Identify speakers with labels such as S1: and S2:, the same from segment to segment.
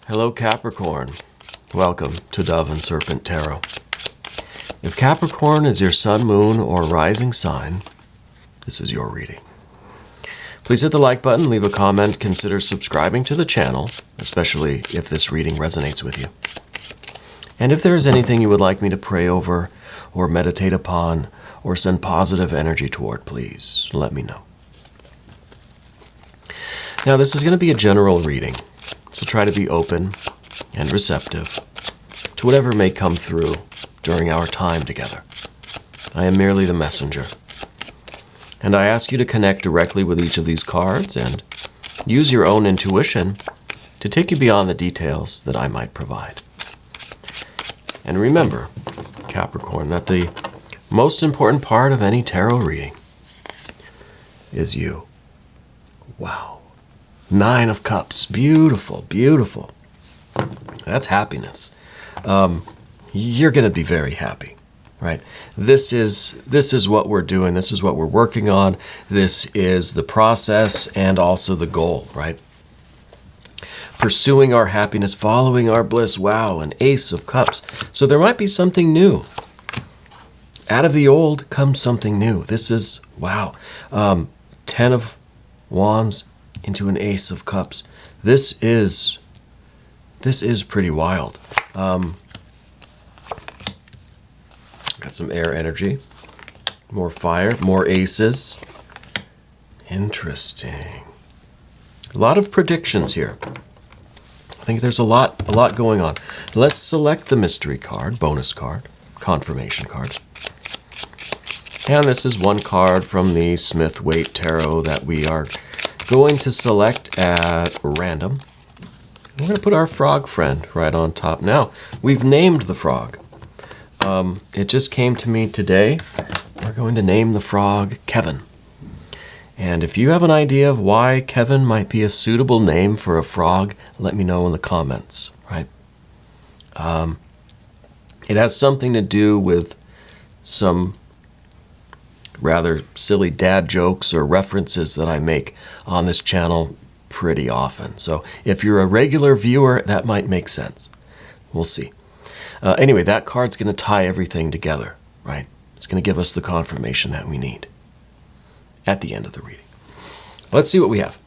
S1: Hello Capricorn, welcome to Dove and Serpent Tarot. If Capricorn is your sun, moon, or rising sign, this is your reading. Please hit the like button, leave a comment, consider subscribing to the channel, especially if this reading resonates with you. And if there is anything you would like me to pray over or meditate upon or send positive energy toward, please let me know. Now this is going to be a general reading, so try to be open and receptive to whatever may come through during our time together. I am merely the messenger. And I ask you to connect directly with each of these cards and use your own intuition to take you beyond the details that I might provide. And remember, Capricorn, that the most important part of any tarot reading is you. Wow. 9 of Cups. Beautiful, beautiful. That's happiness. You're going to be very happy, right? This is what we're doing. This is what we're working on. This is the process and also the goal, right? Pursuing our happiness, following our bliss. Wow, an Ace of Cups. So there might be something new. Out of the old comes something new. This is, wow, 10 of Wands into an Ace of Cups. This is pretty wild. Got some air energy, more fire, more aces. Interesting. A lot of predictions here. I think there's a lot going on. Let's select the mystery card, bonus card, confirmation card. And this is one card from the Smith-Waite Tarot that we are going to select at random. We're going to put our frog friend right on top. Now, we've named the frog. It just came to me today. We're going to name the frog Kevin. And if you have an idea of why Kevin might be a suitable name for a frog, let me know in the comments, right? It has something to do with some rather silly dad jokes or references that I make on this channel pretty often. So if you're a regular viewer, that might make sense. We'll see. Anyway, that card's going to tie everything together, right? It's going to give us the confirmation that we need at the end of the reading. Let's see what we have.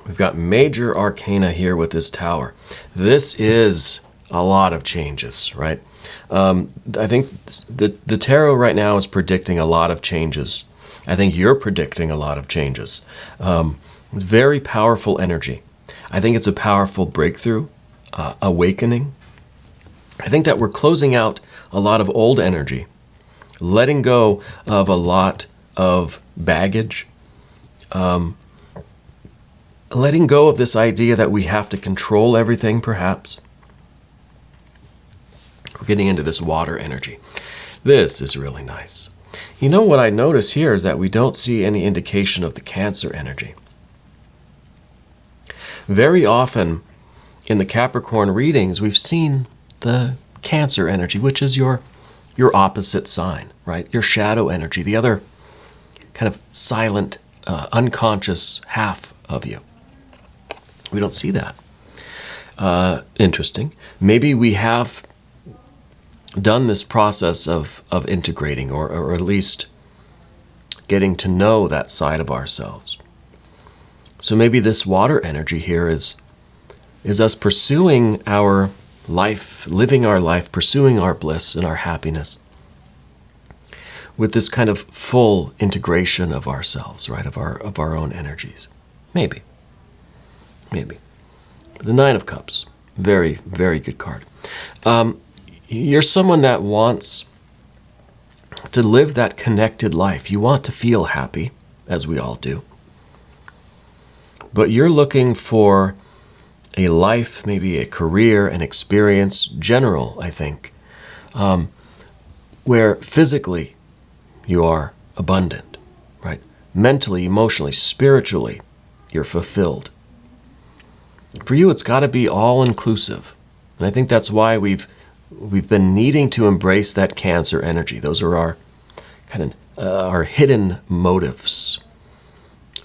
S1: We've got major arcana here with this tower. This is a lot of changes, right? I think the tarot right now is predicting a lot of changes. I think you're predicting a lot of changes. It's very powerful energy. I think it's a powerful breakthrough, awakening. I think that we're closing out a lot of old energy, letting go of a lot of baggage, letting go of this idea that we have to control everything, perhaps. We're getting into this water energy. This is really nice. You know what I notice here is that we don't see any indication of the Cancer energy. Very often in the Capricorn readings, we've seen the Cancer energy, which is your opposite sign, right? Your shadow energy, the other kind of silent, unconscious half of you. We don't see that. Interesting. Maybe we have done this process of integrating or at least getting to know that side of ourselves. So maybe this water energy here is us pursuing our life, living our life, pursuing our bliss and our happiness with this kind of full integration of ourselves, right, of our own energies. Maybe. The 9 of Cups, very, very good card. You're someone that wants to live that connected life. You want to feel happy, as we all do. But you're looking for a life, maybe a career, an experience, general, I think, where physically you are abundant, right? Mentally, emotionally, spiritually, you're fulfilled. For you, it's got to be all-inclusive. And I think that's why we've been needing to embrace that Cancer energy. Those are our kind of our hidden motives,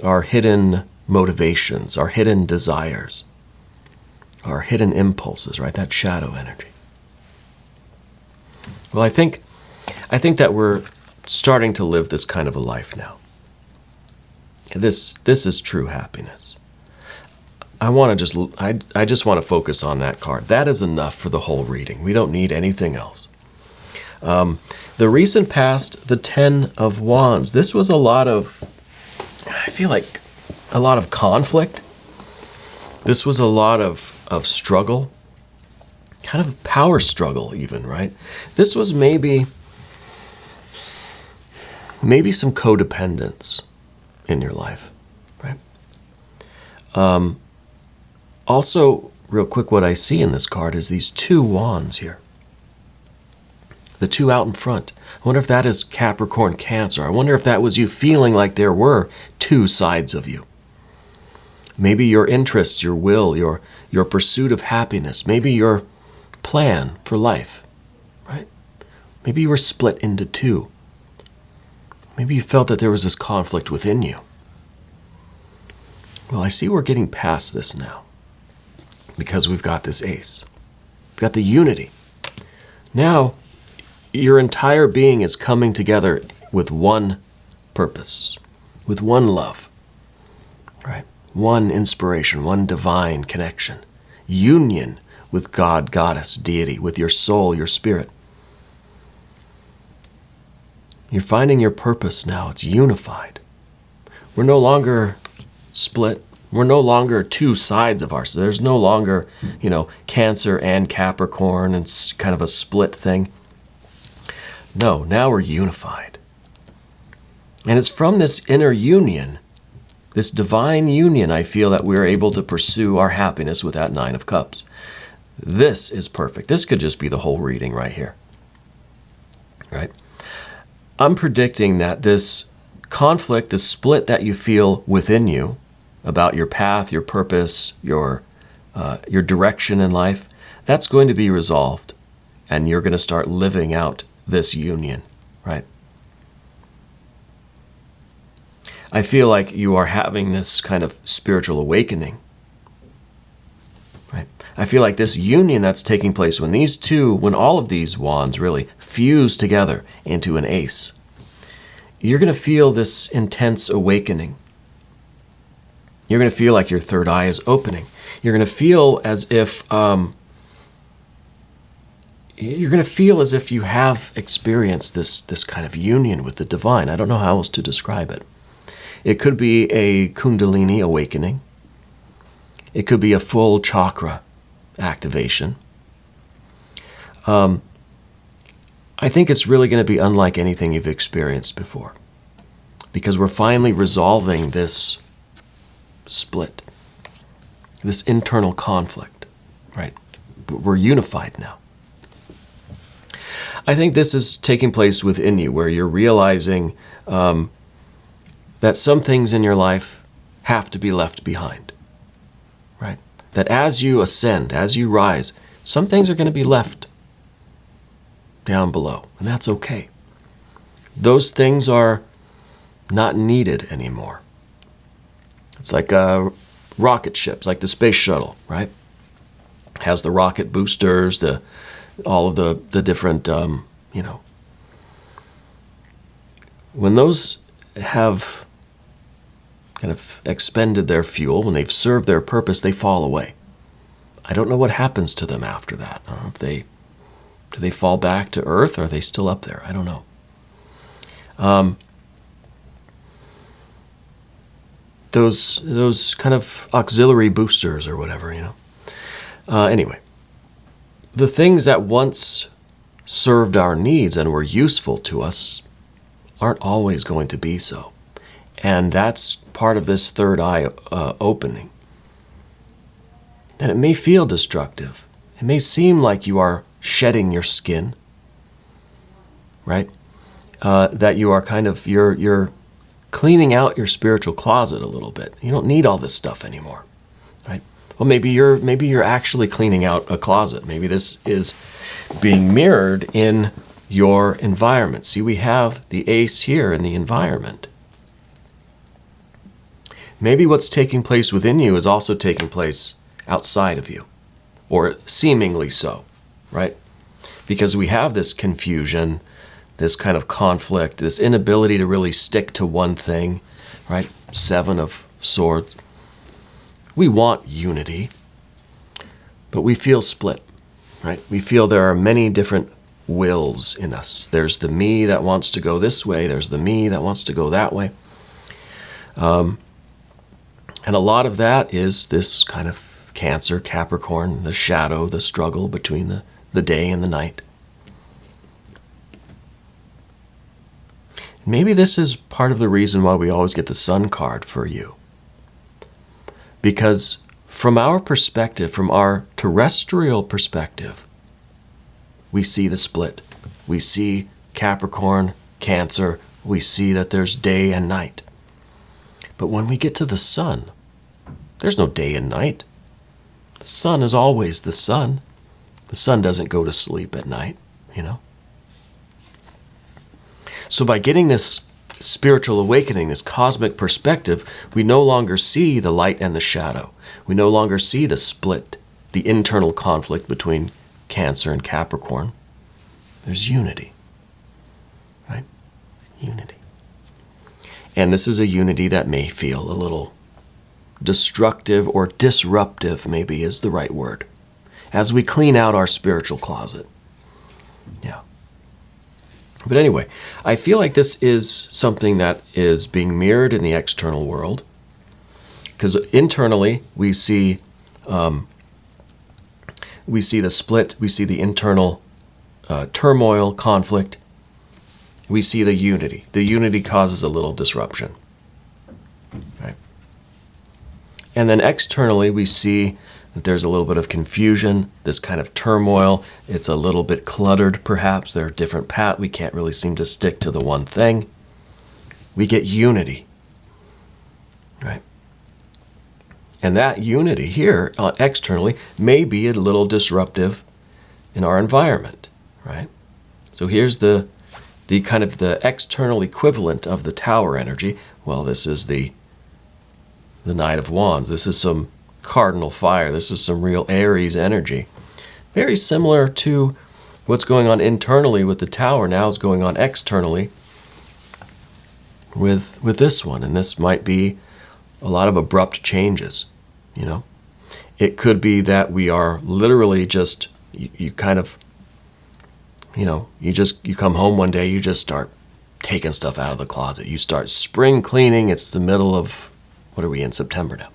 S1: our hidden motivations, our hidden desires. our hidden impulses, right? That shadow energy. Well, I think that we're starting to live this kind of a life now. This is true happiness. I just want to focus on that card. That is enough for the whole reading. We don't need anything else. The recent past, the Ten of Wands. This was I feel like a lot of conflict. This was a lot of struggle, kind of power struggle even, right? This was maybe some codependence in your life, right? Also, real quick, what I see in this card is these two wands here. The two out in front. I wonder if that is Capricorn, Cancer. I wonder if that was you feeling like there were two sides of you. Maybe your interests, your will, your pursuit of happiness, maybe your plan for life, right? Maybe you were split into two. Maybe you felt that there was this conflict within you. Well, I see we're getting past this now because we've got this ace. We've got the unity. Now, your entire being is coming together with one purpose, with one love, right? One inspiration, one divine connection. Union with God, Goddess, deity, with your soul, your spirit. You're finding your purpose now. It's unified. We're no longer split. We're no longer two sides of ourselves. There's no longer, Cancer and Capricorn and kind of a split thing. No, now we're unified. And it's from this inner union, this divine union, I feel that we're able to pursue our happiness with that Nine of Cups. This is perfect. This could just be the whole reading right here. Right? I'm predicting that this conflict, this split that you feel within you about your path, your purpose, your direction in life, that's going to be resolved. And you're going to start living out this union, right? I feel like you are having this kind of spiritual awakening, right? I feel like this union that's taking place when all of these wands really fuse together into an ace, you're going to feel this intense awakening. You're going to feel like your third eye is opening. You're going to feel as if you have experienced this kind of union with the divine. I don't know how else to describe it. It could be a Kundalini awakening. It could be a full chakra activation. I think it's really going to be unlike anything you've experienced before, because we're finally resolving this split, this internal conflict, right? We're unified now. I think this is taking place within you, where you're realizing that some things in your life have to be left behind, right? That as you ascend, as you rise, some things are going to be left down below, and that's okay. Those things are not needed anymore. It's like rocket ships, like the space shuttle, right? Has the rocket boosters, all of the different, when those have kind of expended their fuel, when they've served their purpose, they fall away. I don't know what happens to them after that. I don't know if do they fall back to Earth, or are they still up there? I don't know. Those kind of auxiliary boosters or whatever, Anyway, the things that once served our needs and were useful to us aren't always going to be so. And that's part of this third eye opening. And it may feel destructive. It may seem like you are shedding your skin, right? That you are kind of, you're cleaning out your spiritual closet a little bit. You don't need all this stuff anymore, right? Well, maybe you're actually cleaning out a closet. Maybe this is being mirrored in your environment. See, we have the ace here in the environment. Maybe what's taking place within you is also taking place outside of you. or seemingly so, right? Because we have this confusion, this kind of conflict, this inability to really stick to one thing, right? 7 of Swords. We want unity, but we feel split, right? We feel there are many different wills in us. There's the me that wants to go this way. There's the me that wants to go that way. And a lot of that is this kind of Cancer, Capricorn, the shadow, the struggle between the day and the night. Maybe this is part of the reason why we always get the Sun card for you. Because from our perspective, from our terrestrial perspective, we see the split. We see Capricorn, Cancer. We see that there's day and night. But when we get to the Sun, there's no day and night. The Sun is always the Sun. The Sun doesn't go to sleep at night, you know? So by getting this spiritual awakening, this cosmic perspective, we no longer see the light and the shadow. We no longer see the split, the internal conflict between Cancer and Capricorn. There's unity, right? Unity. And this is a unity that may feel a little destructive or disruptive, maybe is the right word, as we clean out our spiritual closet. Yeah. But anyway, I feel like this is something that is being mirrored in the external world, because internally we see the split, we see the internal turmoil, conflict. We see the unity. The unity causes a little disruption. Okay. And then externally we see that there's a little bit of confusion, this kind of turmoil. It's a little bit cluttered, perhaps. There are different paths. We can't really seem to stick to the one thing. We get unity, right? And that unity here, externally, may be a little disruptive in our environment, right? So here's the kind of the external equivalent of the Tower energy. Well, this is the Knight of Wands. This is some cardinal fire. This is some real Aries energy. Very similar to what's going on internally with the Tower now is going on externally with this one. And this might be a lot of abrupt changes, you know. It could be that we are literally just, you kind of, you know, you come home one day, you just start taking stuff out of the closet. You start spring cleaning. It's the middle of, what are we in, September now?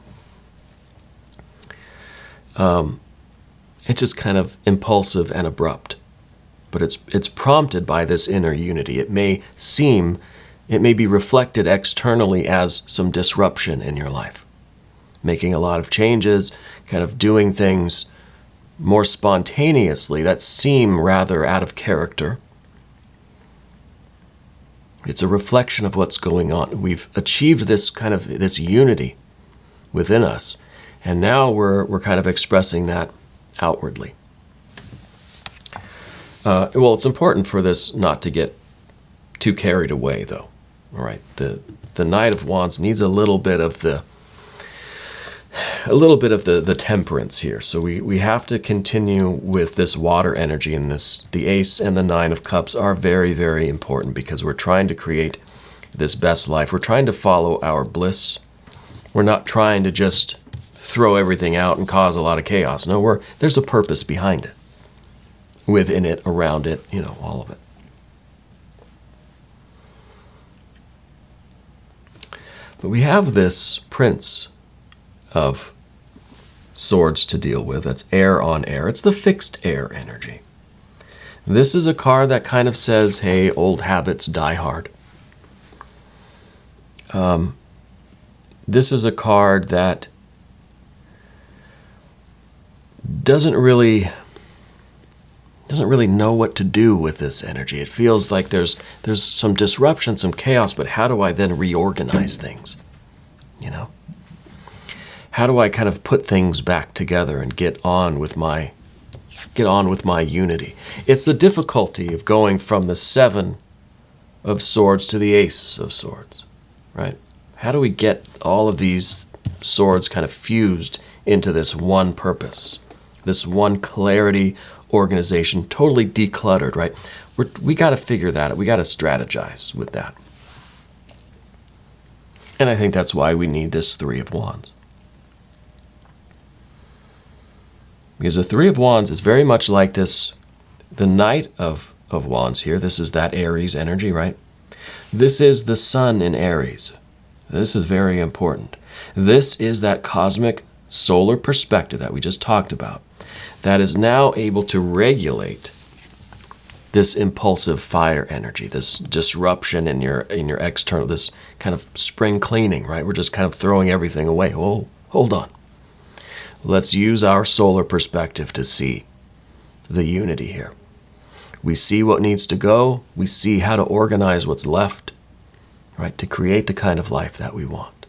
S1: It's just kind of impulsive and abrupt, but it's prompted by this inner unity. It may be reflected externally as some disruption in your life, making a lot of changes, kind of doing things more spontaneously that seem rather out of character. It's a reflection of what's going on. We've achieved this kind of this unity within us, and now we're kind of expressing that outwardly. Well, it's important for this not to get too carried away, though. All right, the Knight of Wands needs a little bit of the temperance here. So we have to continue with this water energy, and the Ace and the Nine of Cups are very, very important because we're trying to create this best life. We're trying to follow our bliss. We're not trying to just throw everything out and cause a lot of chaos. No, there's a purpose behind it, within it, around it, you know, all of it. But we have this Prince of Swords to deal with. That's air on air. It's the fixed air energy. This is a card that kind of says, hey, old habits die hard. This is a card that doesn't really know what to do with this energy. It feels like there's some disruption, some chaos, but how do I then reorganize things? You know? How do I kind of put things back together and get on with my unity? It's the difficulty of going from the Seven of Swords to the Ace of Swords, right? How do we get all of these swords kind of fused into this one purpose, this one clarity organization, totally decluttered, right? We got to figure that out. We got to strategize with that. And I think that's why we need this Three of Wands. Because the Three of Wands is very much like this, the Knight of Wands here. This is that Aries energy, right? This is the Sun in Aries. This is very important. This is that cosmic solar perspective that we just talked about that is now able to regulate this impulsive fire energy, this disruption in your external, this kind of spring cleaning, right? We're just kind of throwing everything away. Oh, hold on. Let's use our solar perspective to see the unity here. We see what needs to go. We see how to organize what's left, right, to create the kind of life that we want.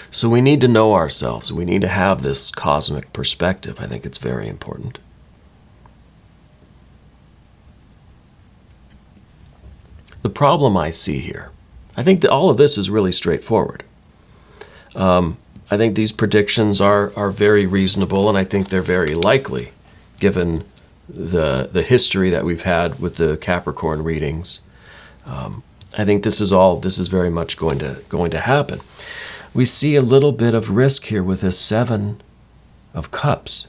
S1: So we need to know ourselves. We need to have this cosmic perspective. I think it's very important. The problem I see here, I think that all of this is really straightforward. I think these predictions are very reasonable, and I think they're very likely, given the history that we've had with the Capricorn readings. I think this is very much going to happen. We see a little bit of risk here with this Seven of Cups.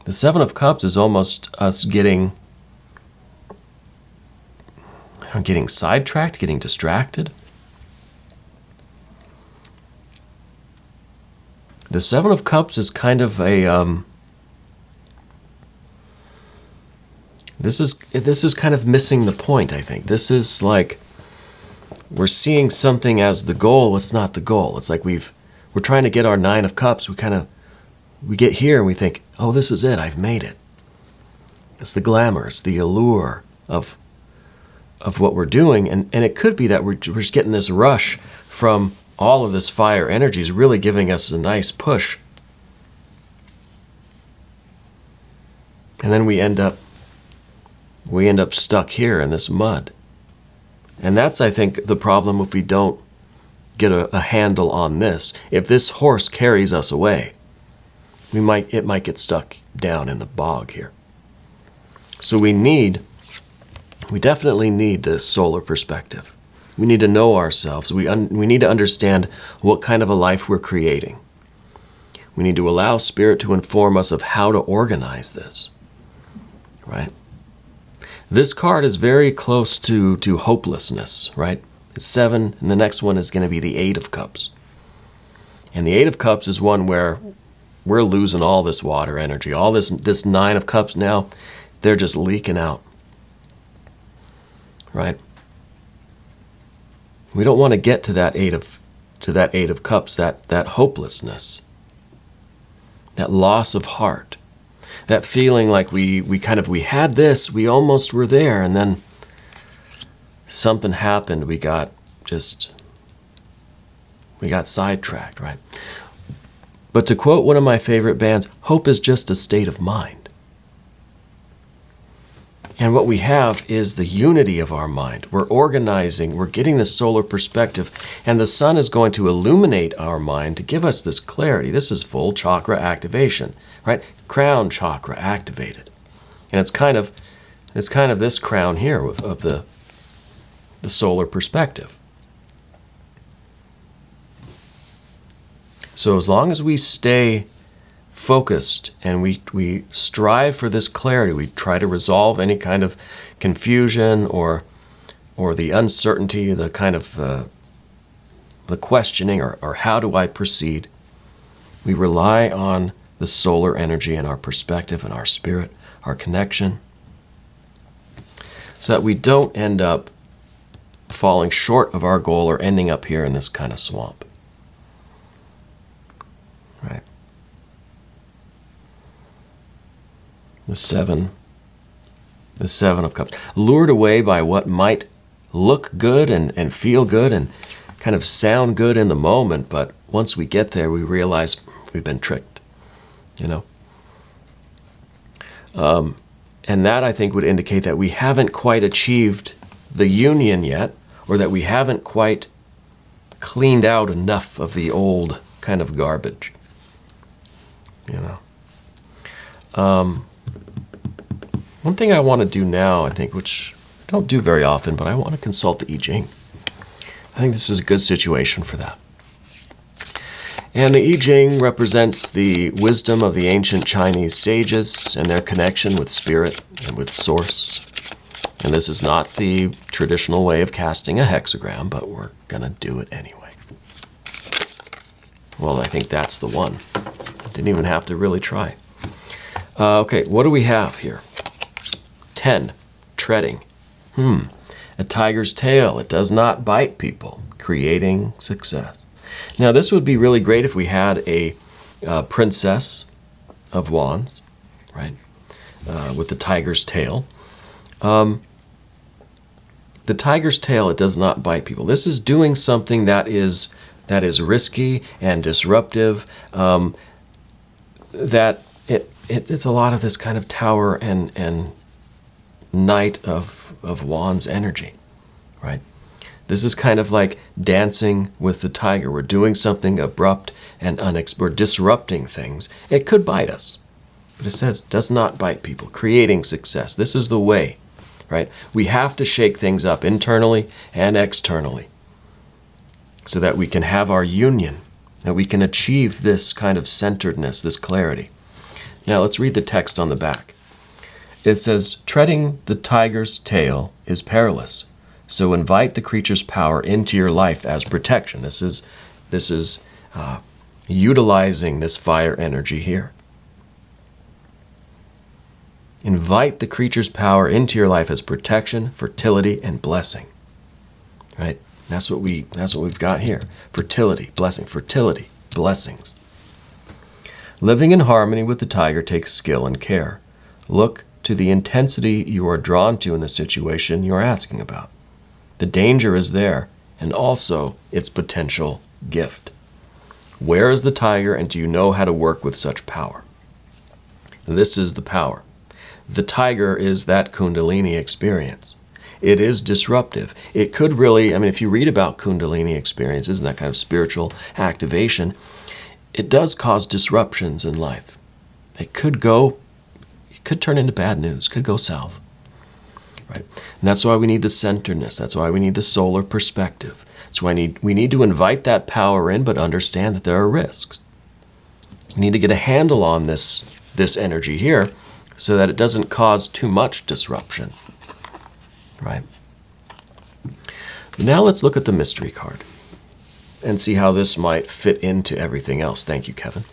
S1: The Seven of Cups is almost us getting sidetracked, getting distracted. The Seven of Cups is kind of a this is kind of missing the point, I think. This is like we're seeing something as the goal. It's not the goal. It's like we're trying to get our Nine of Cups. We get here and we think, oh, this is it. I've made it. It's the glamour. It's the allure of what we're doing. And it could be that we're just getting this rush from all of this fire energy is really giving us a nice push. And then we end up stuck here in this mud. And that's, I think, the problem if we don't get a handle on this. If this horse carries us away, it might get stuck down in the bog here. So we definitely need this solar perspective. We need to know ourselves. We need to understand what kind of a life we're creating. We need to allow Spirit to inform us of how to organize this, right? This card is very close to hopelessness, right? It's 7, and the next one is going to be the 8 of Cups. And the 8 of Cups is one where we're losing all this water energy. All this 9 of Cups now, they're just leaking out, right? We don't want to get to that 8 of Cups, that hopelessness, that loss of heart, that feeling like we had this, we almost were there, and then something happened. We got sidetracked, right? But to quote one of my favorite bands, hope is just a state of mind. And what we have is the unity of our mind. We're organizing, we're getting this solar perspective, and the sun is going to illuminate our mind to give us this clarity. This is full chakra activation, right? Crown chakra activated. And it's kind of this crown here of the solar perspective. So as long as we stay focused and we strive for this clarity, we try to resolve any kind of confusion or the uncertainty, the kind of the questioning or how do I proceed, we rely on the solar energy and our perspective and our spirit, our connection, so that we don't end up falling short of our goal or ending up here in this kind of swamp. Right? The seven of Cups. Lured away by what might look good and feel good and kind of sound good in the moment, but once we get there, we realize we've been tricked, And that, I think, would indicate that we haven't quite achieved the union yet, or that we haven't quite cleaned out enough of the old kind of garbage. One thing I want to do now, I think, which I don't do very often, but I want to consult the I Ching. I think this is a good situation for that. And the I Ching represents the wisdom of the ancient Chinese sages and their connection with spirit and with source. And this is not the traditional way of casting a hexagram, but we're going to do it anyway. Well, I think that's the one. Didn't even have to really try. Okay, what do we have here? 10, treading. A tiger's tail. It does not bite people, creating success. Now, this would be really great if we had a princess of wands, right, with the tiger's tail. The tiger's tail, it does not bite people. This is doing something that is risky and disruptive, it's a lot of this kind of tower and knight of wands energy, right? This is kind of like dancing with the tiger. We're doing something abrupt and we're disrupting things. It could bite us, but it says does not bite people, creating success. This is the way, right? We have to shake things up internally and externally so that we can have our union, that we can achieve this kind of centeredness, this clarity. Now let's read the text on the back. It says, treading the tiger's tail is perilous, so invite the creature's power into your life as protection. This is utilizing this fire energy here. Invite the creature's power into your life as protection, fertility, and blessing. Right? That's what we've got here. Fertility, blessing, fertility, blessings. Living in harmony with the tiger takes skill and care. Look to the intensity you are drawn to in the situation you're asking about. The danger is there, and also its potential gift. Where is the tiger, and do you know how to work with such power? This is the power. The tiger is that Kundalini experience. It is disruptive. It could really, if you read about Kundalini experiences and that kind of spiritual activation, it does cause disruptions in life. It could turn into bad news, could go south. Right? And that's why we need the centeredness. That's why we need the solar perspective. That's why we need to invite that power in, but understand that there are risks. We need to get a handle on this energy here so that it doesn't cause too much disruption. Right? Now let's look at the mystery card and see how this might fit into everything else. Thank you, Kevin.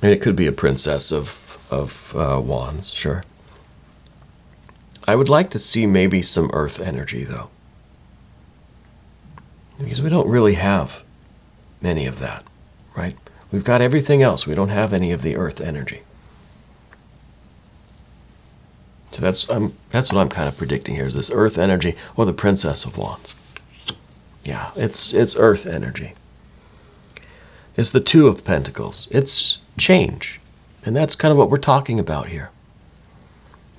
S1: It could be a princess of wands, sure. I would like to see maybe some earth energy, though, because we don't really have any of that, right? We've got everything else. We don't have any of the earth energy. So that's what I'm kind of predicting here, is this earth energy or the princess of wands. Yeah, it's earth energy. It's the Two of Pentacles. It's change. And that's kind of what we're talking about here.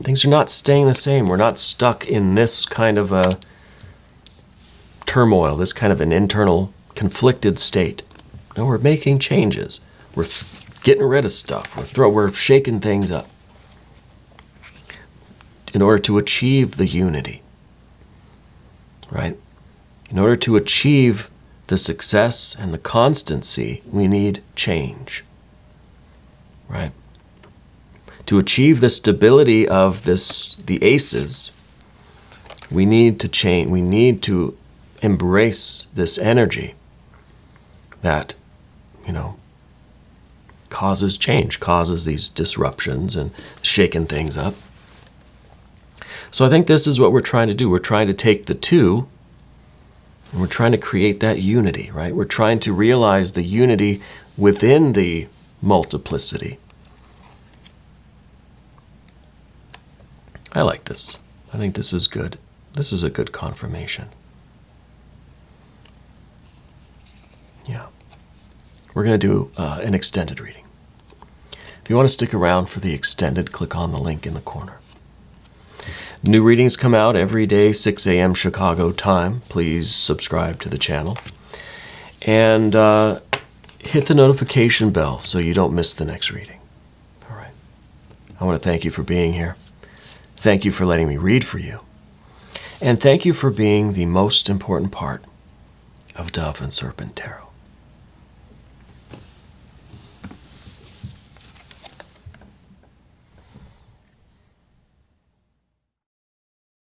S1: Things are not staying the same. We're not stuck in this kind of a turmoil, this kind of an internal conflicted state. No, we're making changes. We're getting rid of stuff. We're shaking things up in order to achieve the unity. Right? In order to achieve the success and the constancy, we need change. Right? To achieve the stability of the aces, we need to change. We need to embrace this energy that, causes change, causes these disruptions and shaking things up. So I think this is what we're trying to do. We're trying to take the two, and we're trying to create that unity, right? We're trying to realize the unity within the multiplicity. I like this. I think this is good. This is a good confirmation. Yeah. We're going to do an extended reading. If you want to stick around for the extended, click on the link in the corner. New readings come out every day, 6 a.m. Chicago time. Please subscribe to the channel. And hit the notification bell so you don't miss the next reading. All right. I want to thank you for being here. Thank you for letting me read for you. And thank you for being the most important part of Dove and Serpent Tarot.